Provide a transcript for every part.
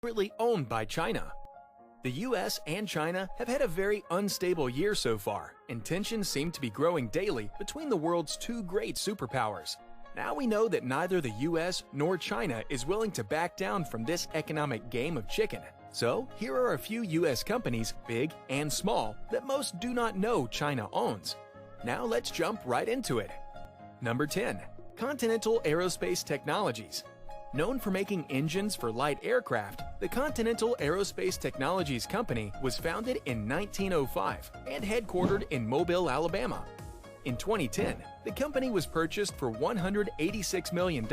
secretly owned by China. The US and China have had a very unstable year so far, and tensions seem to be growing daily between the world's two great superpowers. Now we know that neither the US nor China is willing to back down from this economic game of chicken. So, here are a few US companies, big and small, that most do not know China owns. Now let's jump right into it. Number 10. Continental Aerospace Technologies. Known for making engines for light aircraft, the Continental Aerospace Technologies Company was founded in 1905 and headquartered in Mobile, Alabama. In 2010, the company was purchased for $186 million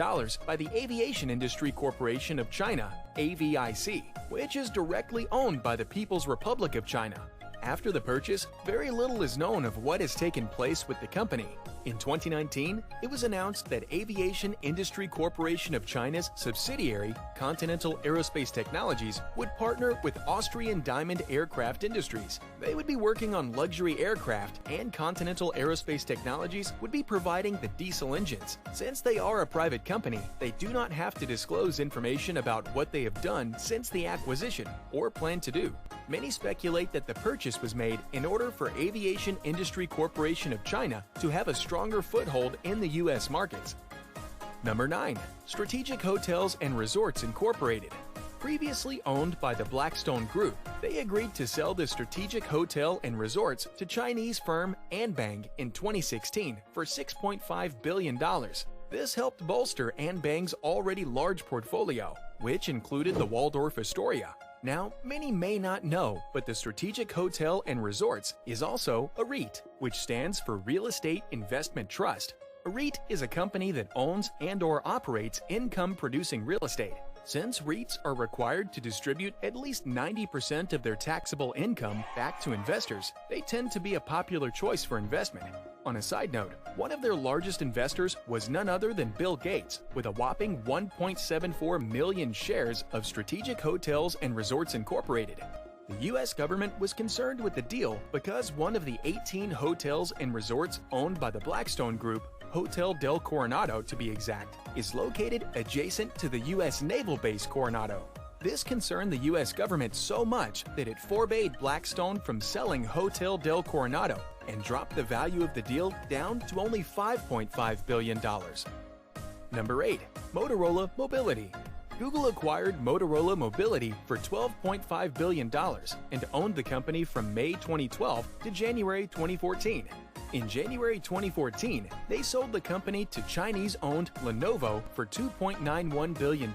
by the Aviation Industry Corporation of China, AVIC, which is directly owned by the People's Republic of China. After the purchase, very little is known of what has taken place with the company. In 2019, it was announced that Aviation Industry Corporation of China's subsidiary, Continental Aerospace Technologies, would partner with Austrian Diamond Aircraft Industries. They would be working on luxury aircraft, and Continental Aerospace Technologies would be providing the diesel engines. Since they are a private company, they do not have to disclose information about what they have done since the acquisition or plan to do. Many speculate that the purchase was made in order for Aviation Industry Corporation of China to have a stronger foothold in the U.S. markets. Number 9. Strategic Hotels and Resorts Incorporated. Previously owned by the Blackstone Group, they agreed to sell the Strategic Hotel and Resorts to Chinese firm Anbang in 2016 for $6.5 billion. This helped bolster Anbang's already large portfolio, which included the Waldorf Astoria. Now, many may not know, but the Strategic Hotel and Resorts is also a REIT, which stands for Real Estate Investment Trust. A REIT is a company that owns and/or operates income-producing real estate. Since REITs are required to distribute at least 90% of their taxable income back to investors, they tend to be a popular choice for investment. On a side note, one of their largest investors was none other than Bill Gates, with a whopping 1.74 million shares of Strategic Hotels and Resorts Incorporated. The U.S. government was concerned with the deal because one of the 18 hotels and resorts owned by the Blackstone Group, Hotel del Coronado to be exact, is located adjacent to the U.S. Naval Base Coronado. This concerned the U.S. government so much that it forbade Blackstone from selling Hotel del Coronado and dropped the value of the deal down to only $5.5 billion. Number 8. Motorola Mobility. Google acquired Motorola Mobility for $12.5 billion and owned the company from May 2012 to January 2014. In January 2014, they sold the company to Chinese-owned Lenovo for $2.91 billion.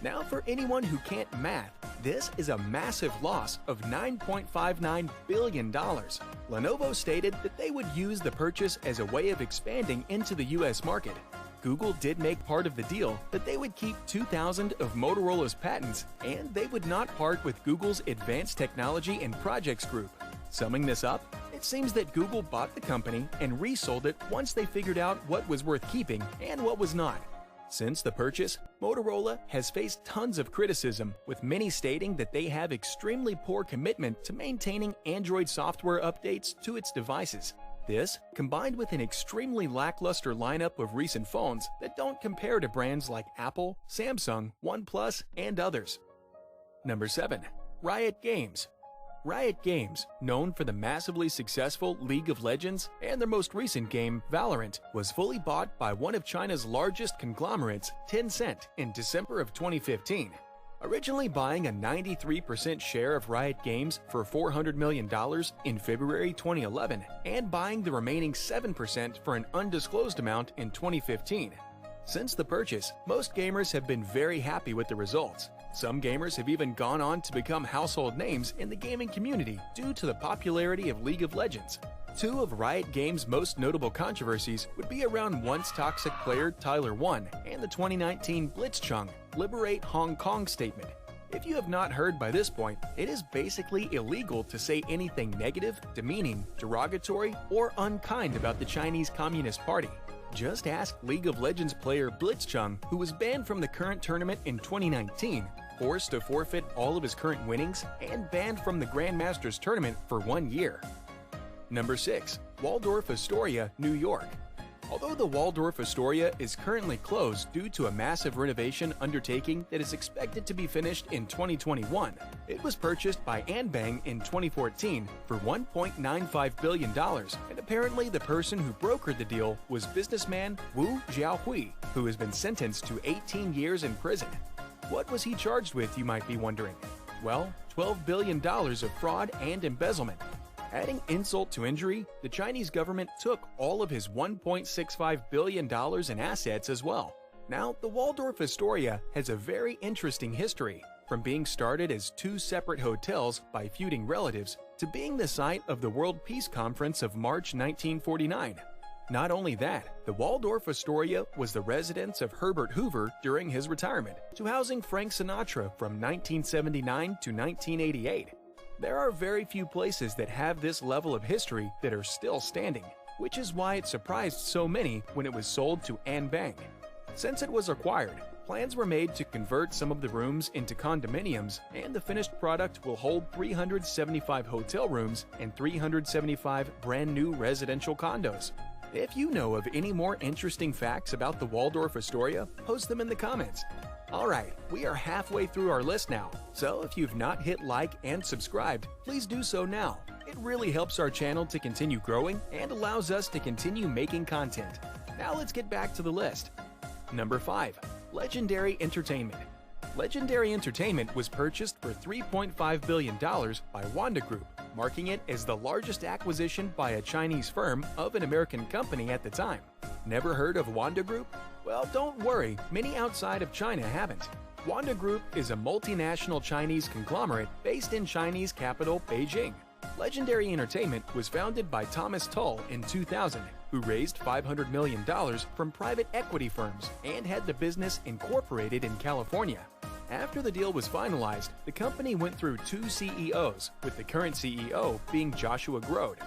Now, for anyone who can't math, this is a massive loss of $9.59 billion. Lenovo stated that they would use the purchase as a way of expanding into the US market. Google did make part of the deal that they would keep 2,000 of Motorola's patents, and they would not part with Google's Advanced Technology and Projects Group. Summing this up, it seems that Google bought the company and resold it once they figured out what was worth keeping and what was not. Since the purchase, Motorola has faced tons of criticism, with many stating that they have extremely poor commitment to maintaining Android software updates to its devices. This, combined with an extremely lackluster lineup of recent phones that don't compare to brands like Apple, Samsung, OnePlus, and others. Number 7. Riot Games. Riot Games, known for the massively successful League of Legends and their most recent game, Valorant, was fully bought by one of China's largest conglomerates, Tencent, in December of 2015. Originally buying a 93% share of Riot Games for $400 million in February 2011 and buying the remaining 7% for an undisclosed amount in 2015. Since the purchase, most gamers have been very happy with the results. Some gamers have even gone on to become household names in the gaming community due to the popularity of League of Legends. Two of Riot Games' most notable controversies would be around once toxic player Tyler 1 and the 2019 Blitzchung Liberate Hong Kong statement. If you have not heard by this point, it is basically illegal to say anything negative, demeaning, derogatory, or unkind about the Chinese Communist Party. Just ask League of Legends player Blitzchung, who was banned from the current tournament in 2019, forced to forfeit all of his current winnings, and banned from the Grandmasters tournament for 1 year. Number 6. Waldorf Astoria, New York. Although the Waldorf Astoria is currently closed due to a massive renovation undertaking that is expected to be finished in 2021, it was purchased by Anbang in 2014 for $1.95 billion, and apparently the person who brokered the deal was businessman Wu Xiaohui, who has been sentenced to 18 years in prison. What was he charged with, you might be wondering? Well, $12 billion of fraud and embezzlement. Adding insult to injury, the Chinese government took all of his $1.65 billion in assets as well. Now, the Waldorf Astoria has a very interesting history, from being started as two separate hotels by feuding relatives to being the site of the World Peace Conference of March 1949. Not only that, the Waldorf Astoria was the residence of Herbert Hoover during his retirement, to housing Frank Sinatra from 1979 to 1988. There are very few places that have this level of history that are still standing, which is why it surprised so many when it was sold to Anbang. Since it was acquired, plans were made to convert some of the rooms into condominiums, and the finished product will hold 375 hotel rooms and 375 brand new residential condos. If you know of any more interesting facts about the Waldorf Astoria, post them in the comments. Alright, we are halfway through our list now, so if you've not hit like and subscribed, please do so now. It really helps our channel to continue growing and allows us to continue making content. Now let's get back to the list. Number 5. Legendary Entertainment. Legendary Entertainment was purchased for $3.5 billion by Wanda Group, marking it as the largest acquisition by a Chinese firm of an American company at the time. Never heard of Wanda Group? Well, don't worry, many outside of China haven't. Wanda Group is a multinational Chinese conglomerate based in Chinese capital Beijing. Legendary Entertainment was founded by Thomas Tull in 2000, who raised $500 million from private equity firms and had the business incorporated in California. After the deal was finalized, the company went through 2 CEOs, with the current CEO being Joshua Grode.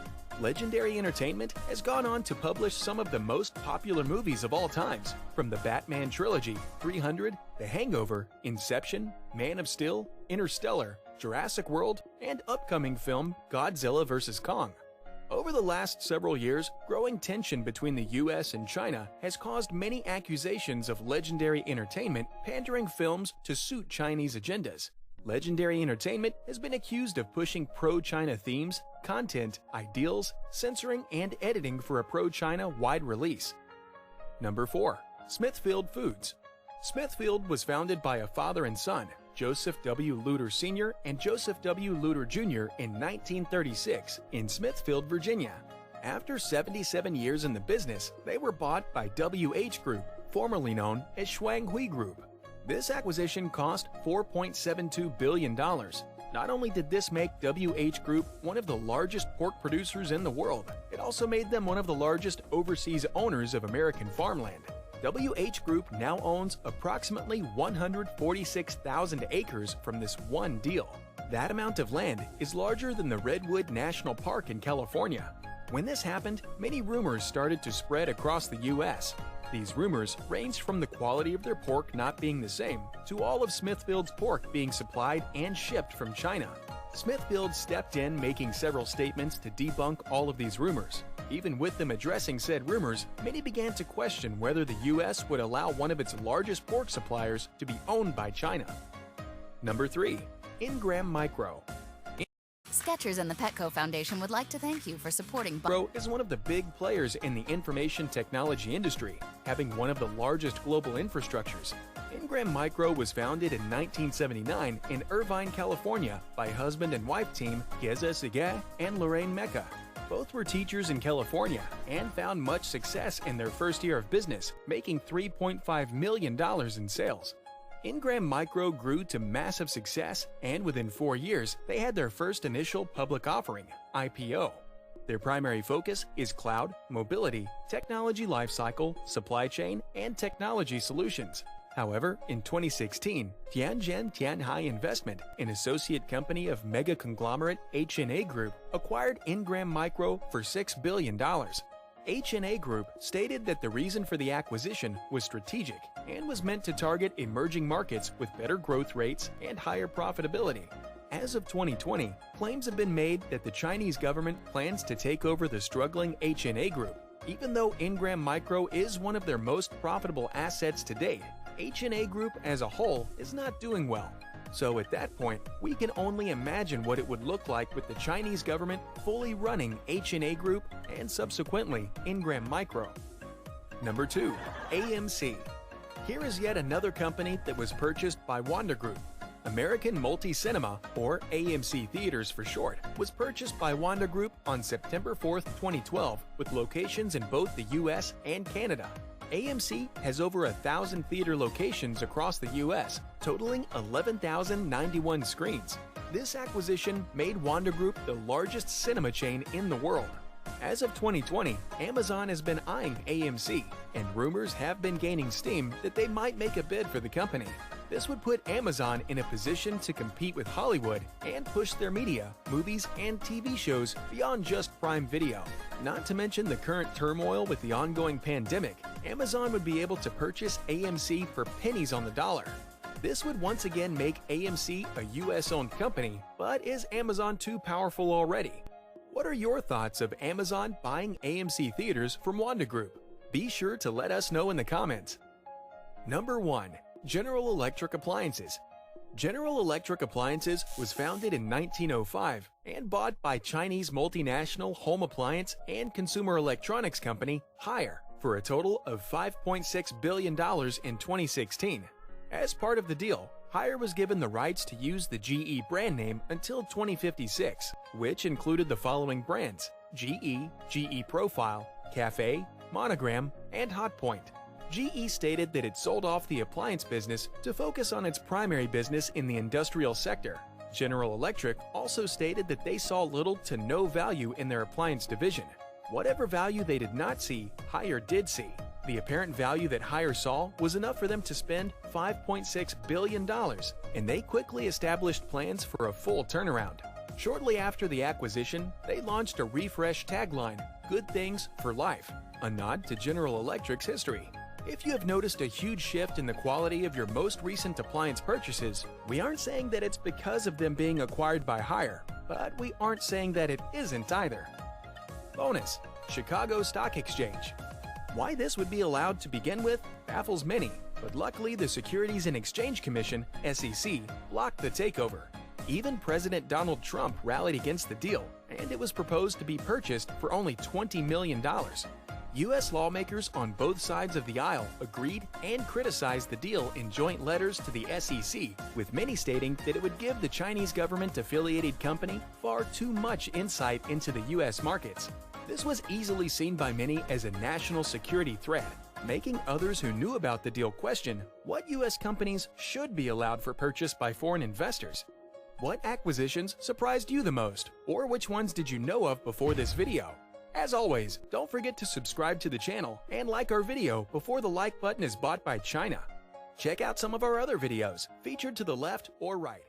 Legendary Entertainment has gone on to publish some of the most popular movies of all times, from the Batman trilogy, 300, The Hangover, Inception, Man of Steel, Interstellar, Jurassic World, and upcoming film Godzilla vs. Kong. Over the last several years, growing tension between the US and China has caused many accusations of Legendary Entertainment pandering films to suit Chinese agendas. Legendary Entertainment has been accused of pushing pro-China themes, content, ideals, censoring, and editing for a pro-China wide release. Number 4. Smithfield Foods. Smithfield was founded by a father and son, Joseph W. Luter Sr. and Joseph W. Luter Jr. in 1936 in Smithfield, Virginia. After 77 years in the business, they were bought by WH Group, formerly known as Shuanghui Group. This acquisition cost $4.72 billion. Not only did this make WH Group one of the largest pork producers in the world, it also made them one of the largest overseas owners of American farmland. WH Group now owns approximately 146,000 acres from this one deal. That amount of land is larger than the Redwood National Park in California. When this happened, many rumors started to spread across the U.S. These rumors ranged from the quality of their pork not being the same to all of Smithfield's pork being supplied and shipped from China. Smithfield stepped in, making several statements to debunk all of these rumors. Even with them addressing said rumors, many began to question whether the U.S. would allow one of its largest pork suppliers to be owned by China. Number 3. Ingram Micro. Skechers and the Petco Foundation would like to thank you for supporting Micro is one of the big players in the information technology industry, having one of the largest global infrastructures. Ingram Micro was founded in 1979 in Irvine, California by husband and wife team ЯЗЫКE and Lorraine Mecca. Both were teachers in California and found much success in their first year of business, making $3.5 million in sales. Ingram Micro grew to massive success, and within 4 years, they had their first initial public offering, IPO. Their primary focus is cloud, mobility, technology lifecycle, supply chain, and technology solutions. However, in 2016, Tianjin Tianhai Investment, an associate company of mega conglomerate HNA Group, acquired Ingram Micro for $6 billion. HNA Group stated that the reason for the acquisition was strategic and was meant to target emerging markets with better growth rates and higher profitability. As of 2020, claims have been made that the Chinese government plans to take over the struggling HNA Group. Even though Ingram Micro is one of their most profitable assets to date, H&A Group as a whole is not doing well. So at that point, we can only imagine what it would look like with the Chinese government fully running H&A Group and subsequently Ingram Micro. Number 2. AMC. Here is yet another company that was purchased by Wanda Group. American Multi-Cinema, or AMC Theaters for short, was purchased by Wanda Group on September 4, 2012, with locations in both the US and Canada. AMC has over 1,000 theater locations across the US, totaling 11,091 screens. This acquisition made Wanda Group the largest cinema chain in the world. As of 2020, Amazon has been eyeing AMC, and rumors have been gaining steam that they might make a bid for the company. This would put Amazon in a position to compete with Hollywood and push their media, movies, and TV shows beyond just Prime Video. Not to mention the current turmoil with the ongoing pandemic, Amazon would be able to purchase AMC for pennies on the dollar. This would once again make AMC a US-owned company, but is Amazon too powerful already? What are your thoughts of Amazon buying AMC Theaters from Wanda Group? Be sure to let us know in the comments. Number 1. General Electric Appliances. General Electric Appliances was founded in 1905 and bought by Chinese multinational home appliance and consumer electronics company Haier for a total of $5.6 billion in 2016. As part of the deal, Haier was given the rights to use the GE brand name until 2056, which included the following brands: GE, GE Profile, Cafe, Monogram, and Hotpoint. GE stated that it sold off the appliance business to focus on its primary business in the industrial sector. General Electric also stated that they saw little to no value in their appliance division. Whatever value they did not see, Haier did see. The apparent value that Haier saw was enough for them to spend $5.6 billion, and they quickly established plans for a full turnaround. Shortly after the acquisition, they launched a refreshed tagline, "Good Things for Life," a nod to General Electric's history. If you have noticed a huge shift in the quality of your most recent appliance purchases, we aren't saying that it's because of them being acquired by Haier, but we aren't saying that it isn't either. Bonus: Chicago Stock Exchange. Why this would be allowed to begin with baffles many, but luckily the Securities and Exchange Commission, SEC, blocked the takeover. Even President Donald Trump rallied against the deal, and it was proposed to be purchased for only $20 million. U.S. lawmakers on both sides of the aisle agreed and criticized the deal in joint letters to the SEC, with many stating that it would give the Chinese government-affiliated company far too much insight into the U.S. markets. This was easily seen by many as a national security threat, making others who knew about the deal question what U.S. companies should be allowed for purchase by foreign investors. What acquisitions surprised you the most, or which ones did you know of before this video? As always, don't forget to subscribe to the channel and like our video before the like button is bought by China. Check out some of our other videos featured to the left or right.